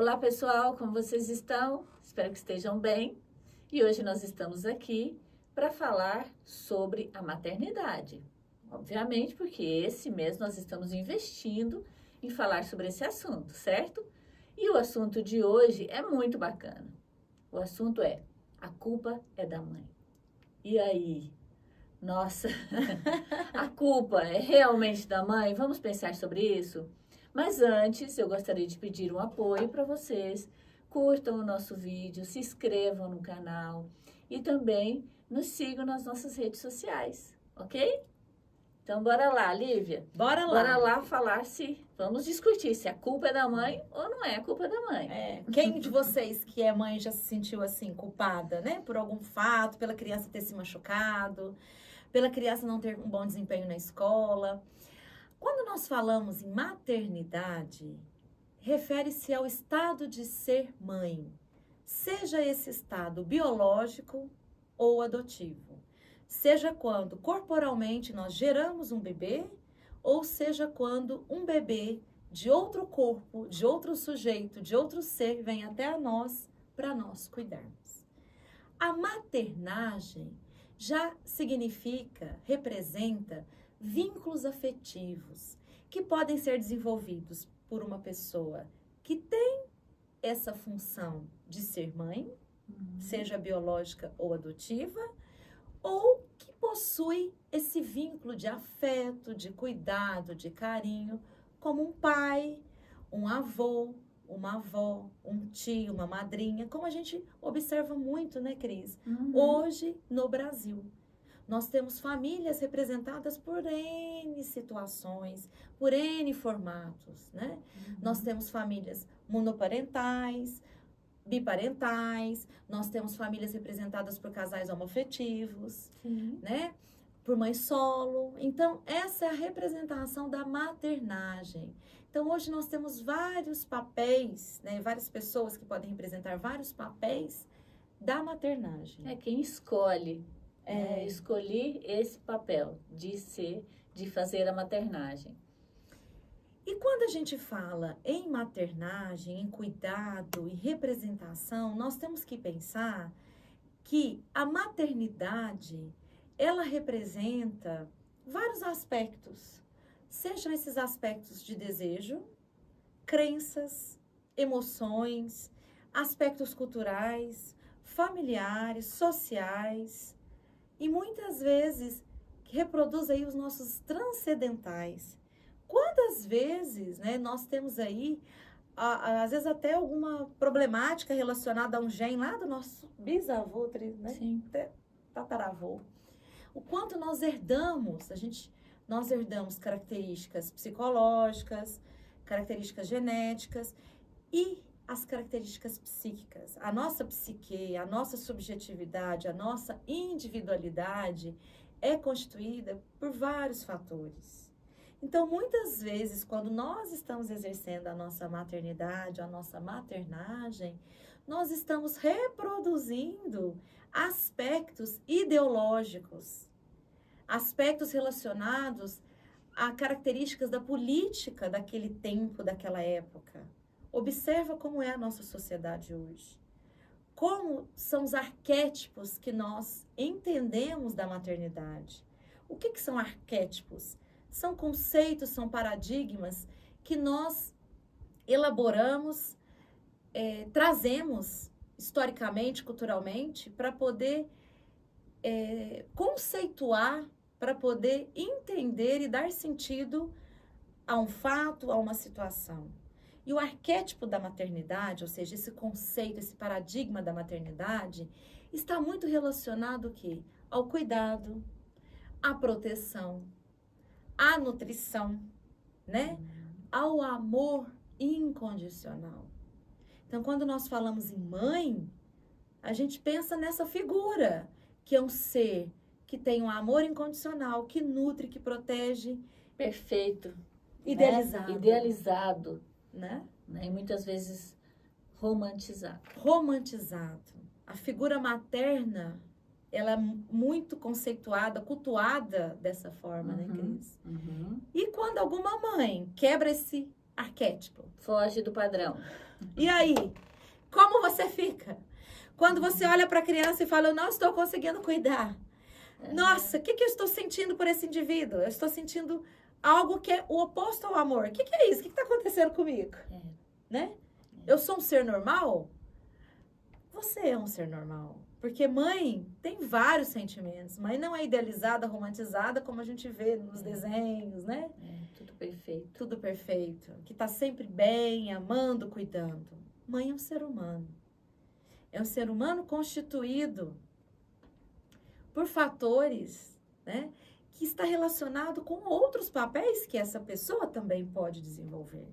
Olá, pessoal, como vocês estão? Espero que estejam bem. E hoje nós estamos aqui para falar sobre a maternidade. Obviamente, porque esse mês nós estamos investindo em falar sobre esse assunto, certo? E o assunto de hoje é muito bacana. O assunto é: a culpa é da mãe. E aí? Nossa, a culpa é realmente da mãe? Vamos pensar sobre isso? Mas antes, eu gostaria de pedir um apoio para vocês. Curtam o nosso vídeo, se inscrevam no canal e também nos sigam nas nossas redes sociais, ok? Então, bora lá, Lívia. Bora lá. Bora lá falar vamos discutir se a culpa é da mãe ou não é a culpa da mãe. Quem de vocês que é mãe já se sentiu assim, culpada, né? Por algum fato, pela criança ter se machucado, pela criança não ter um bom desempenho na escola. Quando nós falamos em maternidade, refere-se ao estado de ser mãe, seja esse estado biológico ou adotivo. Seja quando corporalmente nós geramos um bebê, ou seja quando um bebê de outro corpo, de outro sujeito, de outro ser vem até a nós para nós cuidarmos. A maternagem já significa, representa vínculos afetivos que podem ser desenvolvidos por uma pessoa que tem essa função de ser mãe, seja biológica ou adotiva, ou que possui esse vínculo de afeto, de cuidado, de carinho, como um pai, um avô, uma avó, um tio, uma madrinha, como a gente observa muito, né, Cris? Hoje, no Brasil, nós temos famílias representadas por N situações, por N formatos, né? Nós temos famílias monoparentais, biparentais, nós temos famílias representadas por casais homoafetivos, né? Por mãe solo. Então, essa é a representação da maternagem. Então, hoje nós temos vários papéis, né? Várias pessoas que podem representar vários papéis da maternagem. É quem escolhe. Escolhi esse papel de fazer a maternagem. E quando a gente fala em maternagem, em cuidado e representação, nós temos que pensar que a maternidade, ela representa vários aspectos, sejam esses aspectos de desejo, crenças, emoções, aspectos culturais, familiares, sociais, e muitas vezes reproduz aí os nossos transcendentais. Quantas vezes, né, nós temos aí, às vezes até alguma problemática relacionada a um gene lá do nosso bisavô, né? Sim. Tataravô. O quanto nós herdamos, nós herdamos características psicológicas, características genéticas e as características psíquicas. A nossa psique, a nossa subjetividade, a nossa individualidade é constituída por vários fatores. Então, muitas vezes, quando nós estamos exercendo a nossa maternidade, a nossa maternagem, nós estamos reproduzindo aspectos ideológicos, aspectos relacionados a características da política daquele tempo, daquela época. Observa como é a nossa sociedade hoje. Como são os arquétipos que nós entendemos da maternidade. O que são arquétipos? São conceitos, são paradigmas que nós elaboramos, trazemos historicamente, culturalmente, para poder conceituar, para poder entender e dar sentido a um fato, a uma situação. E o arquétipo da maternidade, ou seja, esse conceito, esse paradigma da maternidade, está muito relacionado ao cuidado, à proteção, à nutrição, né? Ao amor incondicional. Então, quando nós falamos em mãe, a gente pensa nessa figura, que é um ser que tem um amor incondicional, que nutre, que protege. Perfeito. Idealizado. Né? Idealizado. Né? E muitas vezes romantizado. Romantizado. A figura materna, ela é muito conceituada, cultuada dessa forma, né, Cris? E quando alguma mãe quebra esse arquétipo. Foge do padrão. E aí? Como você fica? Quando você olha para a criança e fala, eu não estou conseguindo cuidar. Nossa, o que eu estou sentindo por esse indivíduo? Eu estou sentindo algo que é o oposto ao amor. O que é isso? O que está acontecendo comigo? Né? Eu sou um ser normal? Você é um ser normal. Porque mãe tem vários sentimentos. Mãe não é idealizada, romantizada, como a gente vê nos desenhos, né? Tudo perfeito. Tudo perfeito. Que tá sempre bem, amando, cuidando. Mãe é um ser humano. É um ser humano constituído por fatores, né? Que está relacionado com outros papéis que essa pessoa também pode desenvolver.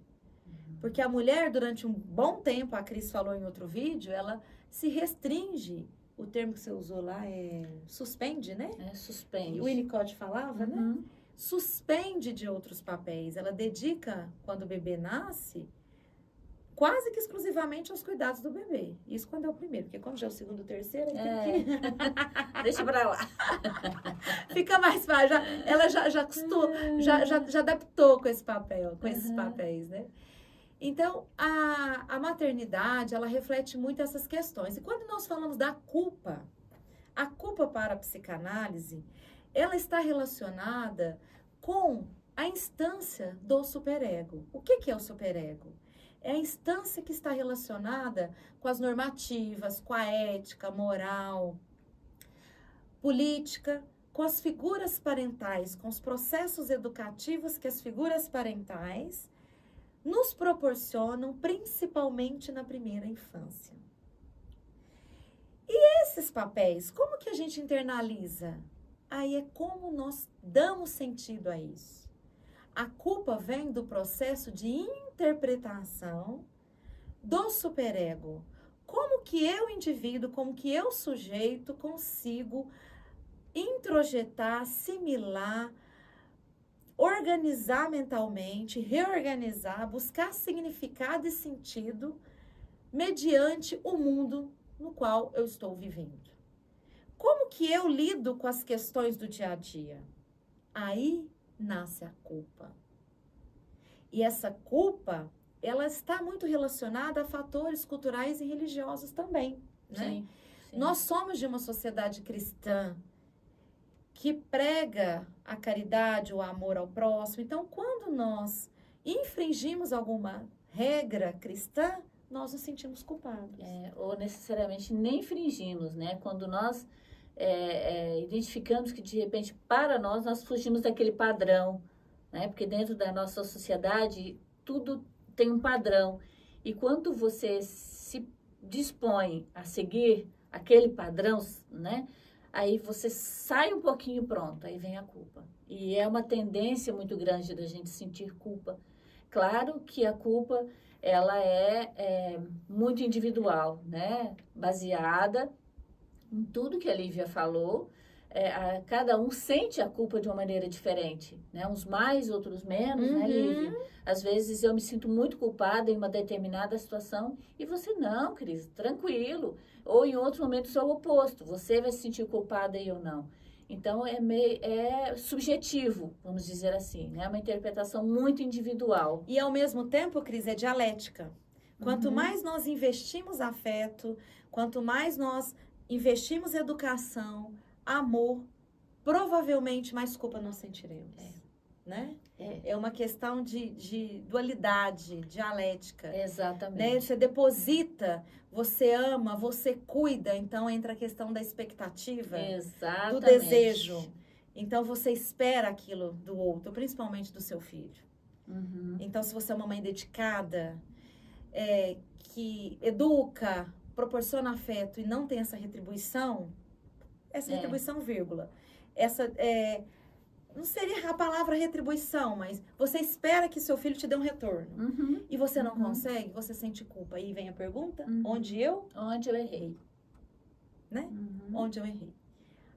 Porque a mulher, durante um bom tempo, a Cris falou em outro vídeo, ela se restringe. O termo que você usou lá é suspende, né? Suspende. O Winnicott falava, né? Suspende de outros papéis. Ela dedica, quando o bebê nasce, quase que exclusivamente aos cuidados do bebê. Isso quando é o primeiro, porque quando já é o segundo, o terceiro, tem que... Deixa pra lá. Fica mais fácil. Ela já adaptou com esse papel, com esses papéis, né? Então, a maternidade, ela reflete muito essas questões. E quando nós falamos da culpa, a culpa para a psicanálise, ela está relacionada com a instância do superego. O que é o superego? É a instância que está relacionada com as normativas, com a ética, moral, política, com as figuras parentais, com os processos educativos que as figuras parentais nos proporcionam, principalmente na primeira infância. E esses papéis, como que a gente internaliza? Aí é como nós damos sentido a isso. A culpa vem do processo de interpretação do superego. Como que eu, indivíduo, como que eu, sujeito, consigo introjetar, assimilar, organizar mentalmente, reorganizar, buscar significado e sentido mediante o mundo no qual eu estou vivendo. Como que eu lido com as questões do dia a dia? Aí nasce a culpa. E essa culpa, ela está muito relacionada a fatores culturais e religiosos também, né? Sim. Nós somos de uma sociedade cristã que prega a caridade, o amor ao próximo. Então, quando nós infringimos alguma regra cristã, nós nos sentimos culpados. Ou necessariamente nem infringimos, né? Quando nós identificamos que, de repente, para nós fugimos daquele padrão, né? Porque dentro da nossa sociedade, tudo tem um padrão. E quando você se dispõe a seguir aquele padrão, né? Aí você sai um pouquinho, pronto, aí vem a culpa. E é uma tendência muito grande da gente sentir culpa. Claro que a culpa, ela é muito individual, né? Baseada em tudo que a Lívia falou. Cada um sente a culpa de uma maneira diferente, né? Uns mais, outros menos, né, Lívia? Às vezes eu me sinto muito culpada em uma determinada situação e você não, Cris, tranquilo. Ou em outros momentos é o oposto, você vai se sentir culpada e eu não. Então é subjetivo, vamos dizer assim, né? Uma interpretação muito individual. E ao mesmo tempo, Cris, é dialética. Quanto mais nós investimos afeto, quanto mais nós investimos educação, amor, provavelmente mais culpa nós sentiremos, né? É uma questão de dualidade, dialética. Exatamente. Né? Você deposita, você ama, você cuida, então entra a questão da expectativa, exatamente, do desejo. Então você espera aquilo do outro, principalmente do seu filho. Então, se você é uma mãe dedicada, que educa, proporciona afeto e não tem essa retribuição, vírgula, não seria a palavra retribuição, mas você espera que seu filho te dê um retorno. E você não consegue, você sente culpa. Aí vem a pergunta, onde eu errei. Né? Onde eu errei.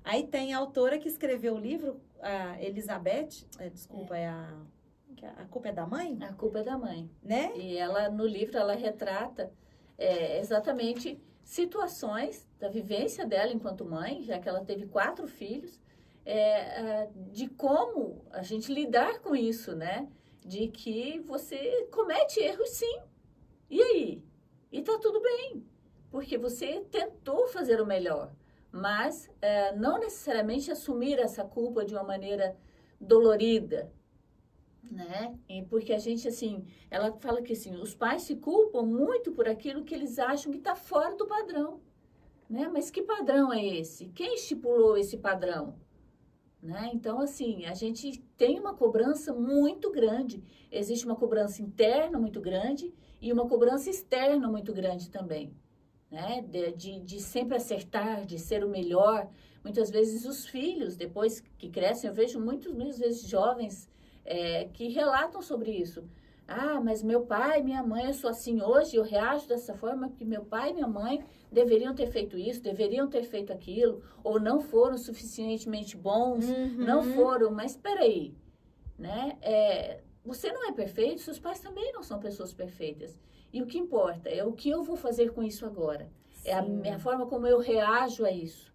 Aí tem a autora que escreveu o livro, a Elizabeth, A Culpa é da Mãe? A Culpa é da Mãe. Né? E ela, no livro, ela retrata exatamente situações da vivência dela enquanto mãe, já que ela teve 4 filhos, de como a gente lidar com isso, né? de que você comete erros sim. E aí? E tá tudo bem, porque você tentou fazer o melhor, mas não necessariamente assumir essa culpa de uma maneira dolorida, né? E porque a gente, assim, ela fala que, assim, os pais se culpam muito por aquilo que eles acham que está fora do padrão, né? Mas que padrão é esse? Quem estipulou esse padrão? Né? Então, assim, a gente tem uma cobrança muito grande. Existe uma cobrança interna muito grande e uma cobrança externa muito grande também, né? De sempre acertar, de ser o melhor. Muitas vezes os filhos, depois que crescem, eu vejo muitas vezes jovens que relatam sobre isso. Ah, mas meu pai e minha mãe, eu sou assim hoje, eu reajo dessa forma porque meu pai e minha mãe deveriam ter feito isso, deveriam ter feito aquilo, ou não foram suficientemente bons, não foram, mas espera aí, né? Você não é perfeito, seus pais também não são pessoas perfeitas. E o que importa é o que eu vou fazer com isso agora. Sim. É a minha forma como eu reajo a isso.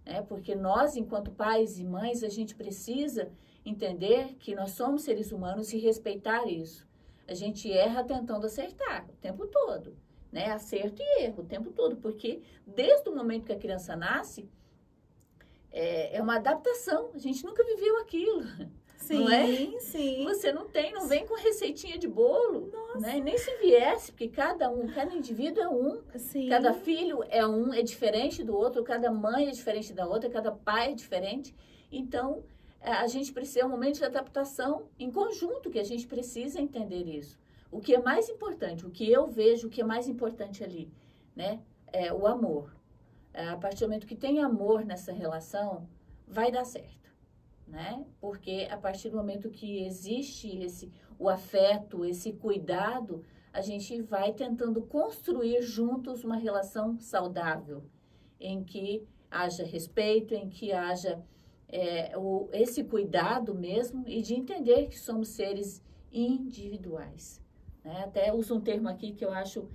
Né? Porque nós, enquanto pais e mães, a gente precisa entender que nós somos seres humanos e respeitar isso. A gente erra tentando acertar o tempo todo, né? Acerto e erro o tempo todo, porque desde o momento que a criança nasce, é uma adaptação. A gente nunca viveu aquilo. Sim, não é? Sim. Você não vem com receitinha de bolo, né? Nem se viesse, porque cada indivíduo é um. Sim. Cada filho é um, é diferente do outro, cada mãe é diferente da outra, cada pai é diferente. Então, a gente precisa, é um momento de adaptação em conjunto, que a gente precisa entender isso. O que é mais importante, o que eu vejo, o que é mais importante ali, né? É o amor. A partir do momento que tem amor nessa relação, vai dar certo, né? Porque a partir do momento que existe o afeto, esse cuidado, a gente vai tentando construir juntos uma relação saudável, em que haja respeito, em que haja esse cuidado mesmo e de entender que somos seres individuais. Né? Até uso um termo aqui que eu acho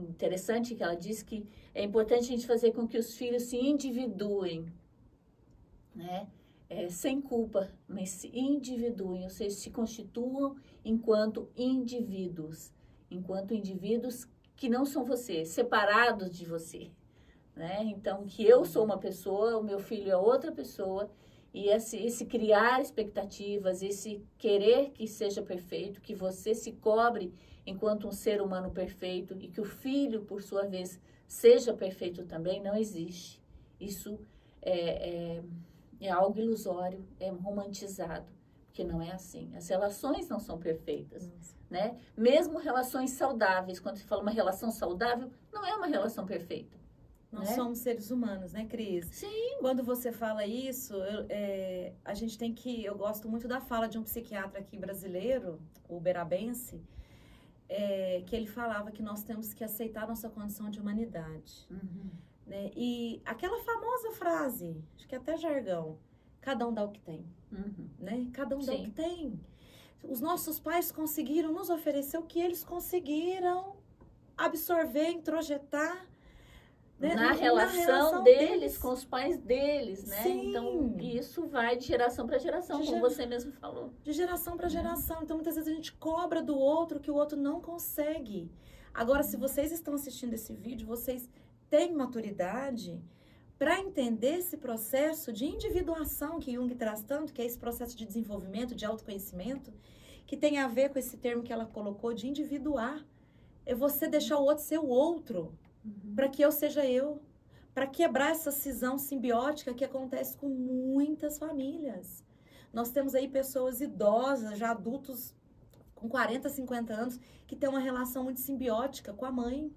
interessante, que ela diz que é importante a gente fazer com que os filhos se individuem, né? Sem culpa, mas se individuem, ou seja, se constituam enquanto indivíduos que não são você, separados de você. Né? Então, que eu sou uma pessoa, o meu filho é outra pessoa, e esse criar expectativas, esse querer que seja perfeito, que você se cobre enquanto um ser humano perfeito e que o filho, por sua vez, seja perfeito também, não existe. Isso é algo ilusório, é romantizado, porque não é assim. As relações não são perfeitas, né? Mesmo relações saudáveis, quando se fala uma relação saudável, não é uma relação perfeita. Nós somos seres humanos, né, Cris? Sim. Quando você fala isso, a gente tem que... Eu gosto muito da fala de um psiquiatra aqui brasileiro, o Berabense, que ele falava que nós temos que aceitar nossa condição de humanidade. Uhum. Né? E aquela famosa frase, acho que até jargão, cada um dá o que tem. Uhum. Né? Cada um dá o Sim. que tem. Os nossos pais conseguiram nos oferecer o que eles conseguiram absorver, introjetar, né? Na relação deles com os pais deles, né? Sim. Então, isso vai de geração para geração, como você mesmo falou. De geração para geração. Então, muitas vezes a gente cobra do outro que o outro não consegue. Agora, se vocês estão assistindo esse vídeo, vocês têm maturidade para entender esse processo de individuação que Jung traz tanto, que é esse processo de desenvolvimento, de autoconhecimento, que tem a ver com esse termo que ela colocou de individuar. É você deixar o outro ser o outro. Para que eu seja eu, para quebrar essa cisão simbiótica que acontece com muitas famílias. Nós temos aí pessoas idosas, já adultos com 40, 50 anos, que têm uma relação muito simbiótica com a mãe,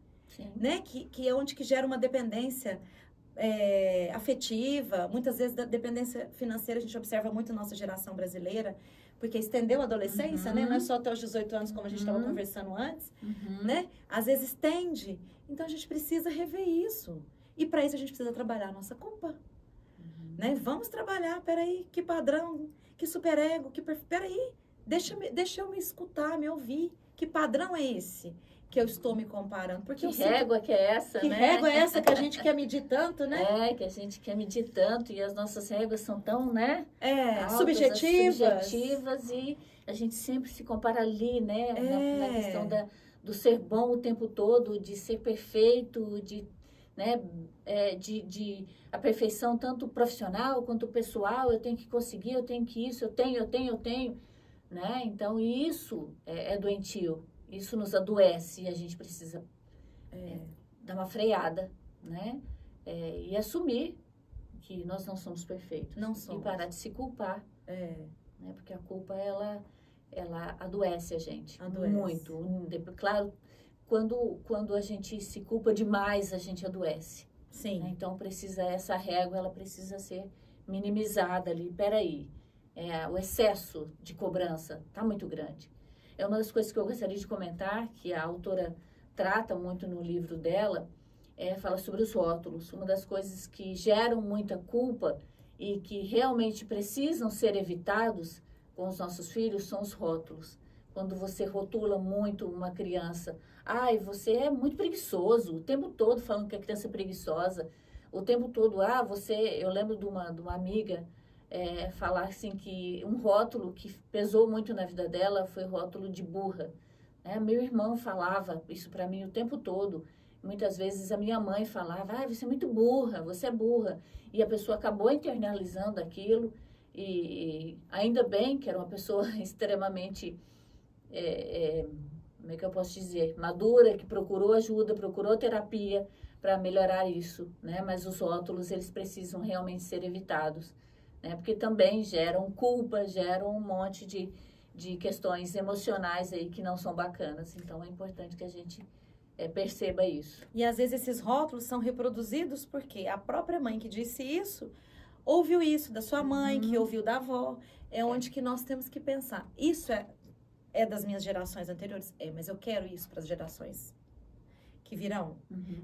né? Que é onde que gera uma dependência afetiva, muitas vezes da dependência financeira a gente observa muito na nossa geração brasileira, porque estendeu a adolescência, né? Não é só até os 18 anos, como a gente estava conversando antes, né? Às vezes estende. Então, a gente precisa rever isso. E para isso, a gente precisa trabalhar a nossa culpa. Né? Vamos trabalhar, peraí, que padrão, que superego, peraí, deixa eu me escutar, me ouvir. Que padrão é esse? que eu estou me comparando? Porque que régua que é essa, que né? régua é essa que a gente quer medir tanto, né? Que a gente quer medir tanto e as nossas réguas são tão, né? Altas, subjetivas e a gente sempre se compara ali, né? Na questão do ser bom o tempo todo, de ser perfeito, né? De a perfeição tanto profissional quanto pessoal. Eu tenho que conseguir, eu tenho que isso, eu tenho, né? Então isso é doentio. Isso nos adoece e a gente precisa dar uma freada, né? E assumir que nós não somos perfeitos. Não somos. E parar de se culpar. Né? Porque a culpa, ela adoece a gente. Adoece. Muito. Claro, quando a gente se culpa demais, a gente adoece. Sim. Né? Então, essa régua, ela precisa ser minimizada ali. Peraí, o excesso de cobrança está muito grande. É uma das coisas que eu gostaria de comentar, que a autora trata muito no livro dela, fala sobre os rótulos. Uma das coisas que geram muita culpa e que realmente precisam ser evitados com os nossos filhos são os rótulos. Quando você rotula muito uma criança, você é muito preguiçoso, o tempo todo falando que a criança é preguiçosa, o tempo todo, eu lembro de uma amiga, falar assim que um rótulo que pesou muito na vida dela foi o rótulo de burra. Meu irmão falava isso para mim o tempo todo. Muitas vezes a minha mãe falava, você é muito burra, você é burra. E a pessoa acabou internalizando aquilo e ainda bem que era uma pessoa extremamente, como é que eu posso dizer, madura, que procurou ajuda, procurou terapia para melhorar isso, né? Mas os rótulos, eles precisam realmente ser evitados. Né? Porque também geram culpa, geram um monte de questões emocionais aí que não são bacanas. Então, é importante que a gente perceba isso. E, às vezes, esses rótulos são reproduzidos porque a própria mãe que disse isso, ouviu isso da sua mãe, que ouviu da avó. É onde que nós temos que pensar. Isso é das minhas gerações anteriores? Mas eu quero isso para as gerações que virão,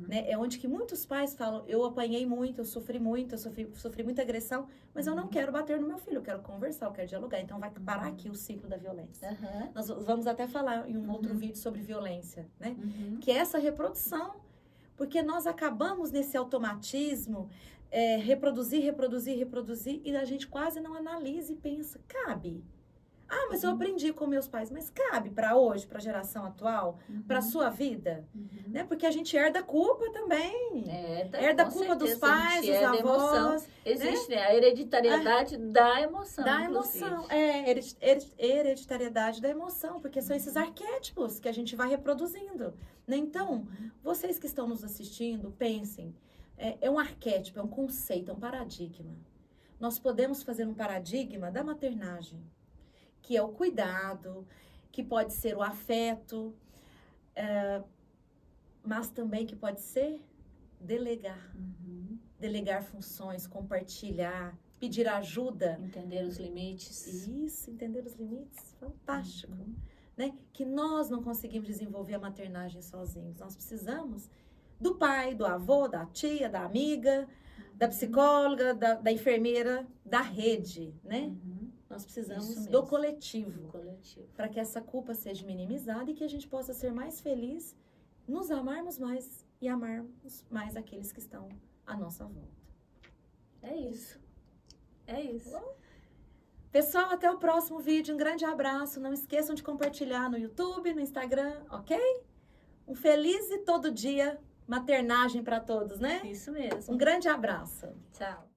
né? É onde que muitos pais falam, eu apanhei muito, eu sofri muito, sofri muita agressão, mas eu não quero bater no meu filho, eu quero conversar, eu quero dialogar. Então, vai parar aqui o ciclo da violência. Nós vamos até falar em um outro vídeo sobre violência, né? Que é essa reprodução, porque nós acabamos nesse automatismo, reproduzir, e a gente quase não analisa e pensa, cabe? Mas eu aprendi com meus pais. Mas cabe para hoje, para a geração atual, para a sua vida? Né? Porque a gente herda culpa também. Herda culpa dos pais, dos avós. Existe, né? A hereditariedade da emoção. Da emoção. Hereditariedade da emoção. Porque são esses arquétipos que a gente vai reproduzindo. Né? Então, vocês que estão nos assistindo, pensem. É um arquétipo, é um conceito, é um paradigma. Nós podemos fazer um paradigma da maternagem, que é o cuidado, que pode ser o afeto, mas também que pode ser delegar. Delegar funções, compartilhar, pedir ajuda. Entender os limites. Isso, entender os limites, fantástico. Né? Que nós não conseguimos desenvolver a maternagem sozinhos. Nós precisamos do pai, do avô, da tia, da amiga, da psicóloga, da enfermeira, da rede, né? Nós precisamos do coletivo, para que essa culpa seja minimizada e que a gente possa ser mais feliz, nos amarmos mais e amarmos mais aqueles que estão à nossa volta. É isso. Bom, pessoal, até o próximo vídeo. Um grande abraço. Não esqueçam de compartilhar no YouTube, no Instagram, ok? Um feliz e todo dia maternagem para todos, né? Isso mesmo. Um grande abraço. Tchau.